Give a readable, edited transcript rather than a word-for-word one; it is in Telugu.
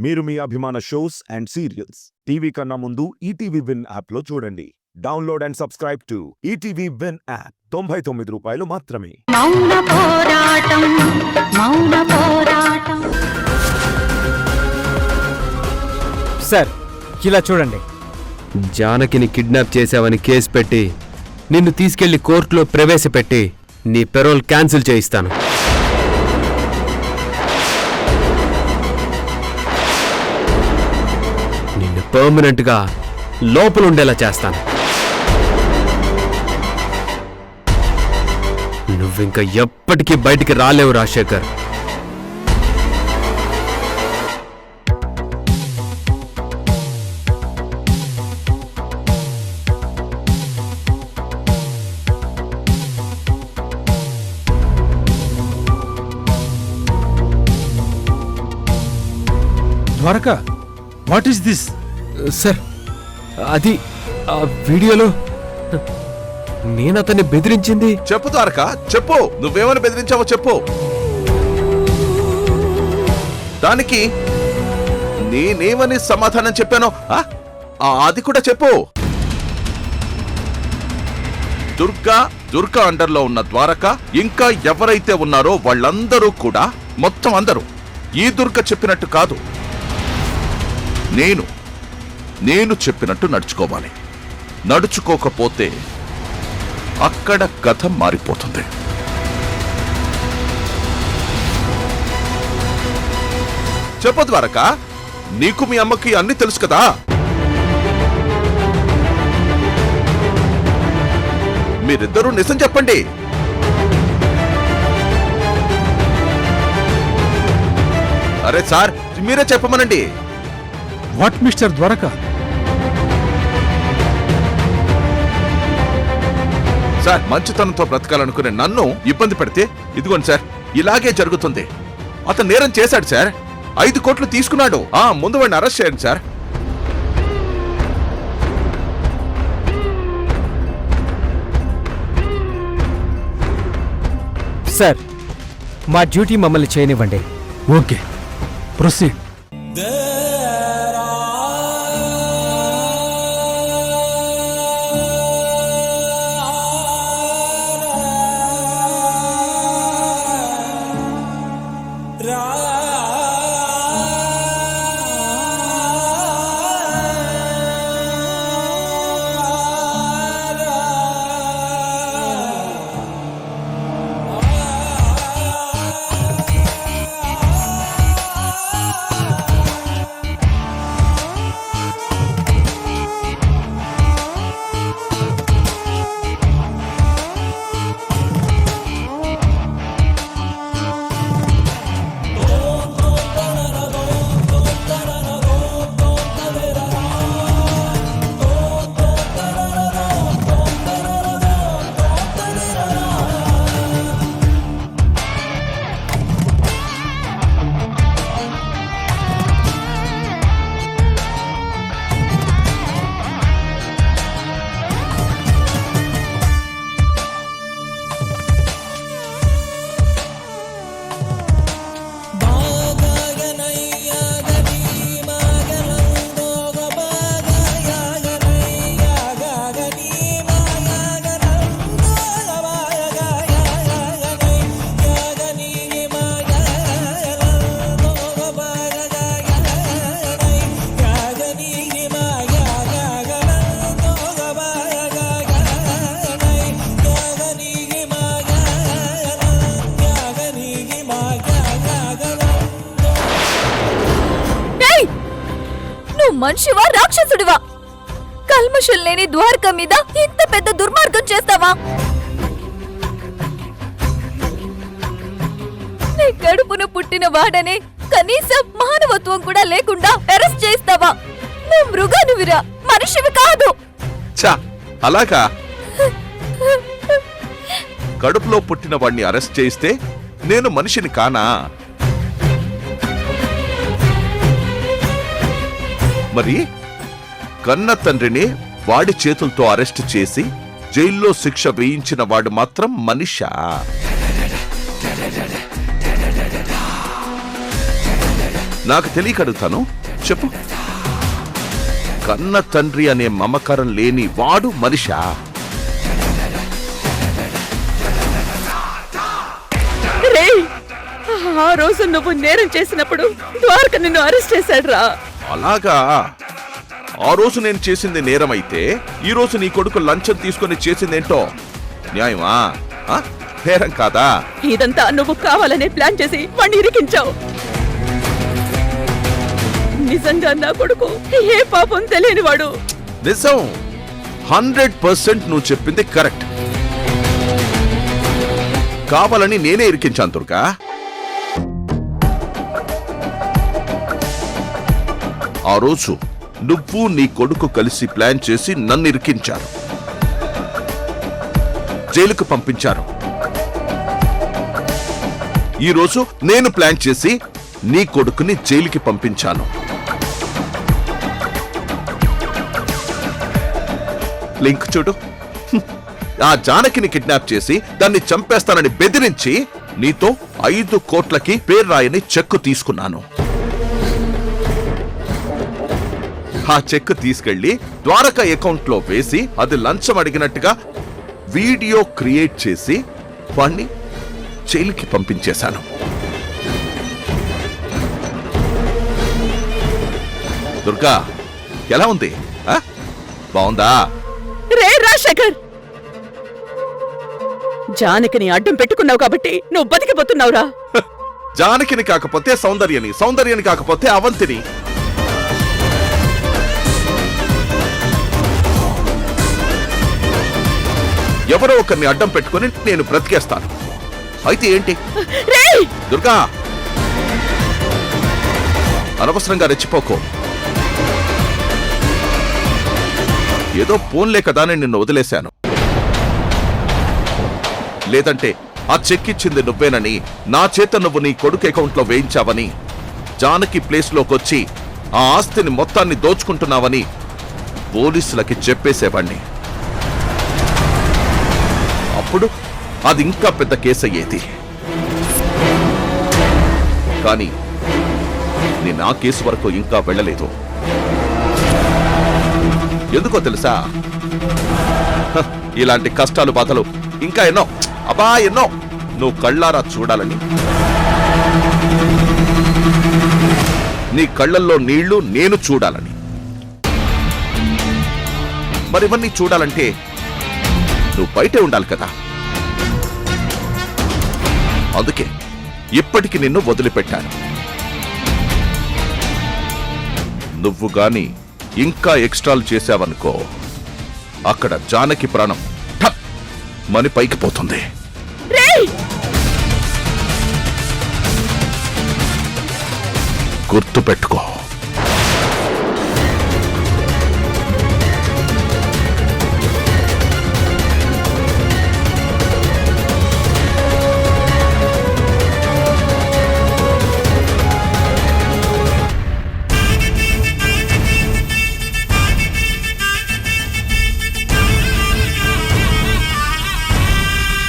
మీరు మీ అభిమాన షోస్ అండ్ సీరియల్స్ టీవీ కన్నా ముందు ఈటీవీ విన్ యాప్లో చూడండి. Download and subscribe to ETV win app. 99 రూపాయలు మాత్రమే. మౌన పోరాటం మౌన పోరాటం. సార్ ఇలా చూడండి. జానకిని కిడ్నాప్ చేశావని కేసు పెట్టి నిన్ను తీసుకెళ్లి కోర్టులో ప్రవేశపెట్టి నీ పెరోల్ క్యాన్సిల్ చేయిస్తాను. నిన్ను పర్మనెంట్గా లోపలుండేలా చేస్తాను. నువ్వింక ఎప్పటికీ బయటికి రాలేవు Rajashekar. Dwaraka, what is this? Sir, అది ఆ వీడియోలో నేనతన్ని బెదిరించింది. చెప్పు ద్వారకా, చెప్పు. నువ్వేమని బెదిరించావో చెప్పు. దానికి నేనేమని సమాధానం చెప్పానో అది కూడా చెప్పు. దుర్గా అండర్లో ఉన్న ద్వారక ఇంకా ఎవరైతే ఉన్నారో వాళ్ళందరూ కూడా, మొత్తం అందరూ ఈ దుర్గ చెప్పినట్టు కాదు, నేను చెప్పినట్టు నడుచుకోవాలి. నడుచుకోకపోతే అక్కడ కథ మారిపోతుంది. చెప్పు ద్వారక, నీకు మీ అమ్మకి అన్ని తెలుసు కదా. మీరిద్దరూ నిజం చెప్పండి. అరే సార్, మీరే చెప్పమనండి. What mister Dwaraka? సార్, మంచితనంతో బ్రతకాలనుకునే నన్ను ఇబ్బంది పెడితే ఇదిగోండి సార్, ఇలాగే జరుగుతుంది. అతను నేరం చేశాడు సార్. 5 కోట్లు తీసుకున్నాడు. ముందు వాడిని అరెస్ట్ చేయండి సార్. సార్, మా డ్యూటీ మమ్మల్ని చేయనివ్వండి. Okay, proceed. మనిషివా రాక్షసుడివా? కల్మషం లేని ద్వారక మీద ఇంత పెద్ద దుర్మార్గం చేస్తావా? నీ కడుపున పుట్టిన వాడనే కనీసం మానవత్వం కూడా లేకుండా అరెస్ట్ చేస్తావా? నువ్వు మృగానివిరా, మనిషివి కాదు. అలాగా? కడుపులో పుట్టిన వాడిని అరెస్ట్ చేయిస్తే నేను మనిషిని కానా? మరి కన్న తండ్రిని వాడి చేతులతో అరెస్ట్ చేసి జైల్లో శిక్ష వేయించిన వాడు మాత్రం మనిషా? నాకు తెలియక అడుగుతాను, చెప్పు. కన్న తండ్రి అనే మమకారం లేని వాడు మనిషా? రేయ్, ఆ రోజు నువ్వు నేరం చేసినప్పుడు ద్వారక నిన్ను అరెస్ట్ చేశాడ్రా. అలాగా? ఆ రోజు నేను చేసింది నేరమైతే ఈ రోజు నీ కొడుకు లంచం తీసుకొని చేసిందేంటో న్యాయమా? నేరం కాదా? ఇదంతా నువ్వు కావాలనే ప్లాన్ చేసి వాణ్ణి ఇరికించావు. నిజంగా నా కొడుకు ఏ పాపం తెలియనివాడు. నిజం. 100% నువ్వు చెప్పింది కరెక్ట్. కావాలని నేనే ఇరికించాను దుర్గా. ఆ రోజు నువ్వు నీ కొడుకు కలిసి ప్లాన్ చేసి నన్ను ఇరికించారు, జైలుకు పంపించారు. ఈ రోజు నేను ప్లాన్ చేసి నీ కొడుకుని జైలుకి పంపించాను. లింక్ చూడు. ఆ జానకిని కిడ్నాప్ చేసి దాన్ని చంపేస్తానని బెదిరించి నీతో 5 కోట్లకి పేరు రాయని చెక్కు తీసుకున్నాను. ఆ చెక్ తీసుకెళ్లి ద్వారక అకౌంట్ లో వేసి అది లంచం అడిగినట్టుగా వీడియో క్రియేట్ చేసి వాణ్ణి జైలుకి పంపించేశాను. దుర్గా, ఎలా ఉంది? బాగుందా? రే రాజశేఖర్, జానకిని అడ్డం పెట్టుకున్నావు కాబట్టి నువ్వు బతికిపోతున్నావురా. జానకిని కాకపోతే సౌందర్యని, సౌందర్యని కాకపోతే అవంతిని. ఎవరో ఒకరిని అడ్డం పెట్టుకుని నేను బ్రతికేస్తాను. అయితే ఏంటి? దుర్గా, అనవసరంగా రెచ్చిపోకో. ఏదో ఫోన్లే కదా నేను నిన్ను వదిలేశాను. లేదంటే ఆ చెక్ ఇచ్చింది నువ్వేనని, నా చేత నువ్వు నీ కొడుకు అకౌంట్లో వేయించావని, జానకి ప్లేస్లోకొచ్చి ఆ ఆస్తిని మొత్తాన్ని దోచుకుంటున్నావని పోలీసులకి చెప్పేసేవాణ్ణి. అప్పుడు అది ఇంకా పెద్ద కేసు అయ్యేది. కానీ నేను ఆ కేసు వరకు ఇంకా వెళ్ళలేదు. ఎందుకో తెలుసా? ఇలాంటి కష్టాలు, బాధలు ఇంకా ఎన్నో, ఎన్నో నువ్వు కళ్ళారా చూడాలని. నీ కళ్ళల్లో నీళ్లు నేను చూడాలని. మరివన్నీ చూడాలంటే నువ్వు బయటే ఉండాలి కదా. అందుకే ఇప్పటికి నిన్ను వదిలిపెట్టాను. నువ్వు గాని ఇంకా ఎక్స్ట్రాలు చేశావనుకో, అక్కడ జానకి ప్రాణం ఠప్ మని పైకి పోతుంది. గుర్తు పెట్టుకో.